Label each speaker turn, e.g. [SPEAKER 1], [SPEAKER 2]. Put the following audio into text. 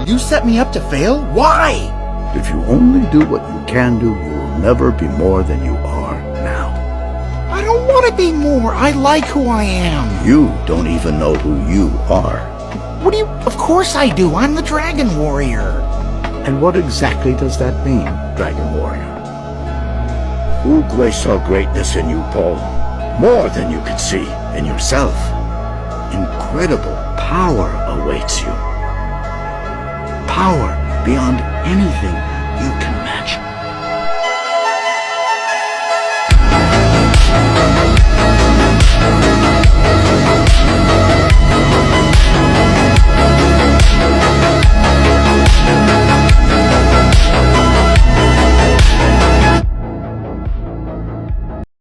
[SPEAKER 1] You set me up to fail? Why?
[SPEAKER 2] If you only do what you can do, you will never be more than you are now.
[SPEAKER 1] I don't want to be more. I like who I am.
[SPEAKER 2] You don't even know who you are.
[SPEAKER 1] What do you... Of course I do. I'm the Dragon Warrior.
[SPEAKER 2] And what exactly does that mean, Dragon Warrior? Oogway saw greatness in you, Paul. More than you could see in yourself. Incredible power awaits you. Power beyond anything you can